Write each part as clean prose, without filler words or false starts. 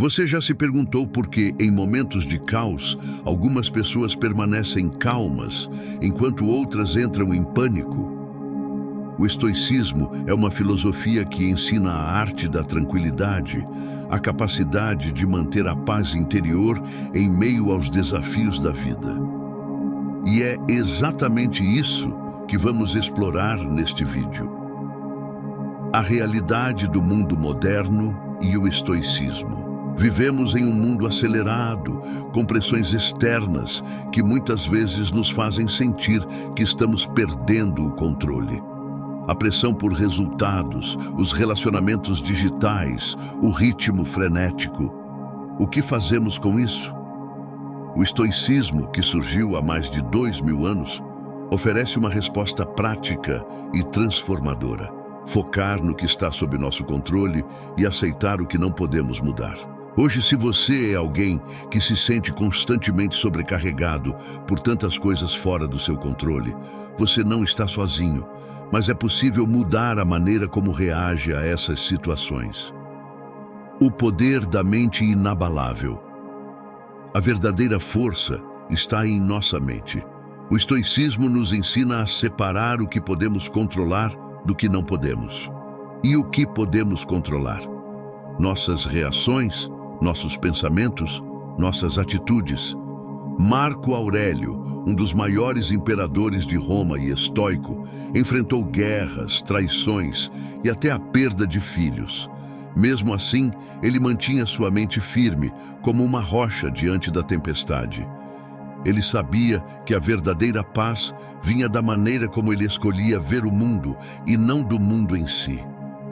Você já se perguntou por que, em momentos de caos, algumas pessoas permanecem calmas, enquanto outras entram em pânico? O estoicismo é uma filosofia que ensina a arte da tranquilidade, a capacidade de manter a paz interior em meio aos desafios da vida. E é exatamente isso que vamos explorar neste vídeo. A realidade do mundo moderno e o estoicismo. Vivemos em um mundo acelerado, com pressões externas que muitas vezes nos fazem sentir que estamos perdendo o controle. A pressão por resultados, os relacionamentos digitais, o ritmo frenético. O que fazemos com isso? O estoicismo, que surgiu há mais de 2000 anos, oferece uma resposta prática e transformadora. Focar no que está sob nosso controle e aceitar o que não podemos mudar. Hoje, se você é alguém que se sente constantemente sobrecarregado por tantas coisas fora do seu controle, você não está sozinho, mas é possível mudar a maneira como reage a essas situações. O poder da mente inabalável. A verdadeira força está em nossa mente. O estoicismo nos ensina a separar o que podemos controlar do que não podemos. E o que podemos controlar? Nossas reações, nossos pensamentos, nossas atitudes. Marco Aurélio, um dos maiores imperadores de Roma e estoico, enfrentou guerras, traições e até a perda de filhos. Mesmo assim, ele mantinha sua mente firme, como uma rocha diante da tempestade. Ele sabia que a verdadeira paz vinha da maneira como ele escolhia ver o mundo e não do mundo em si.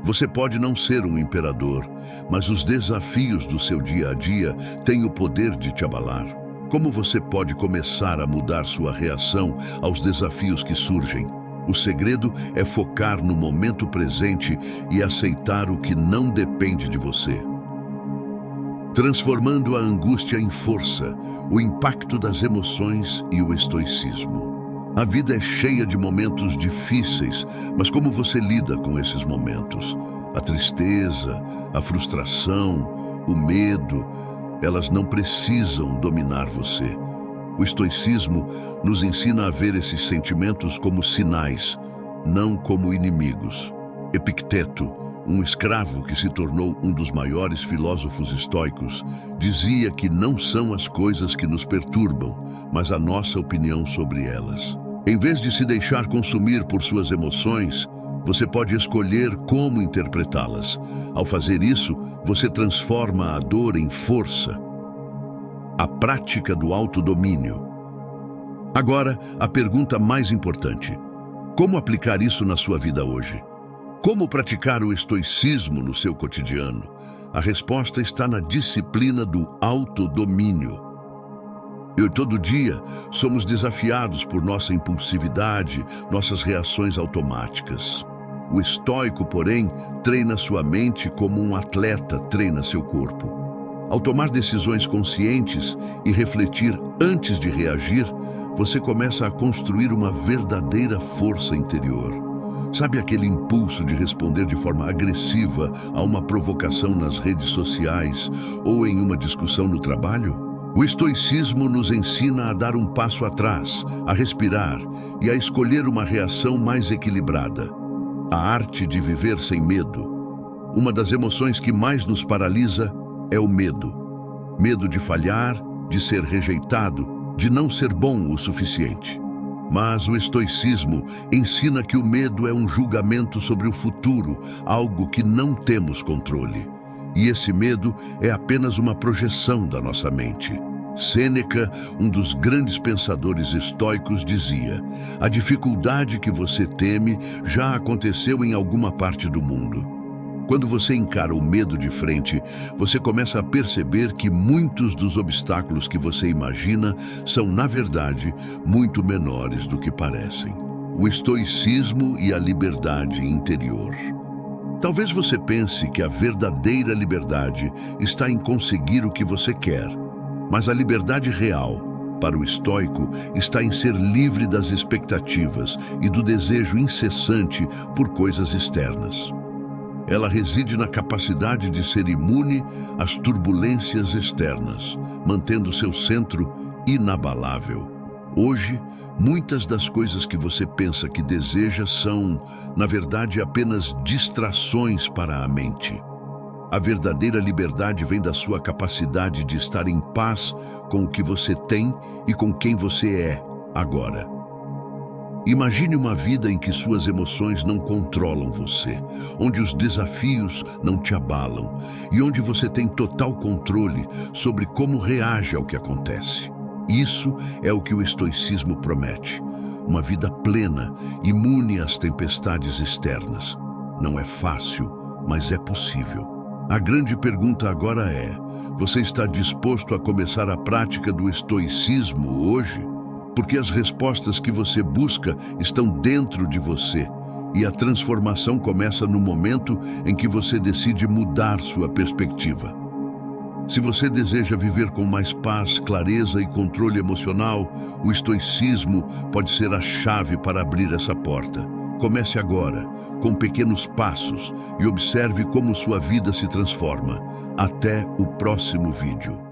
Você pode não ser um imperador, mas os desafios do seu dia a dia têm o poder de te abalar. Como você pode começar a mudar sua reação aos desafios que surgem? O segredo é focar no momento presente e aceitar o que não depende de você. Transformando a angústia em força, o impacto das emoções e o estoicismo. A vida é cheia de momentos difíceis, mas como você lida com esses momentos? A tristeza, a frustração, o medo, elas não precisam dominar você. O estoicismo nos ensina a ver esses sentimentos como sinais, não como inimigos. Epicteto, um escravo que se tornou um dos maiores filósofos estoicos, dizia que não são as coisas que nos perturbam, mas a nossa opinião sobre elas. Em vez de se deixar consumir por suas emoções, você pode escolher como interpretá-las. Ao fazer isso, você transforma a dor em força. A prática do autodomínio. Agora, a pergunta mais importante: como aplicar isso na sua vida hoje? Como praticar o estoicismo no seu cotidiano? A resposta está na disciplina do autodomínio. Todo dia somos desafiados por nossa impulsividade, nossas reações automáticas. O estoico, porém, treina sua mente como um atleta treina seu corpo. Ao tomar decisões conscientes e refletir antes de reagir, você começa a construir uma verdadeira força interior. Sabe aquele impulso de responder de forma agressiva a uma provocação nas redes sociais ou em uma discussão no trabalho? O estoicismo nos ensina a dar um passo atrás, a respirar e a escolher uma reação mais equilibrada. A arte de viver sem medo. Uma das emoções que mais nos paralisa é o medo. Medo de falhar, de ser rejeitado, de não ser bom o suficiente. Mas o estoicismo ensina que o medo é um julgamento sobre o futuro, algo que não temos controle. E esse medo é apenas uma projeção da nossa mente. Sêneca, um dos grandes pensadores estoicos, dizia: a dificuldade que você teme já aconteceu em alguma parte do mundo. Quando você encara o medo de frente, você começa a perceber que muitos dos obstáculos que você imagina são, na verdade, muito menores do que parecem. O estoicismo e a liberdade interior. Talvez você pense que a verdadeira liberdade está em conseguir o que você quer, mas a liberdade real, para o estoico, está em ser livre das expectativas e do desejo incessante por coisas externas. Ela reside na capacidade de ser imune às turbulências externas, mantendo seu centro inabalável. Hoje, muitas das coisas que você pensa que deseja são, na verdade, apenas distrações para a mente. A verdadeira liberdade vem da sua capacidade de estar em paz com o que você tem e com quem você é agora. Imagine uma vida em que suas emoções não controlam você, onde os desafios não te abalam e onde você tem total controle sobre como reage ao que acontece. Isso é o que o estoicismo promete, uma vida plena, imune às tempestades externas. Não é fácil, mas é possível. A grande pergunta agora é: você está disposto a começar a prática do estoicismo hoje? Porque as respostas que você busca estão dentro de você e a transformação começa no momento em que você decide mudar sua perspectiva. Se você deseja viver com mais paz, clareza e controle emocional, o estoicismo pode ser a chave para abrir essa porta. Comece agora, com pequenos passos, e observe como sua vida se transforma. Até o próximo vídeo.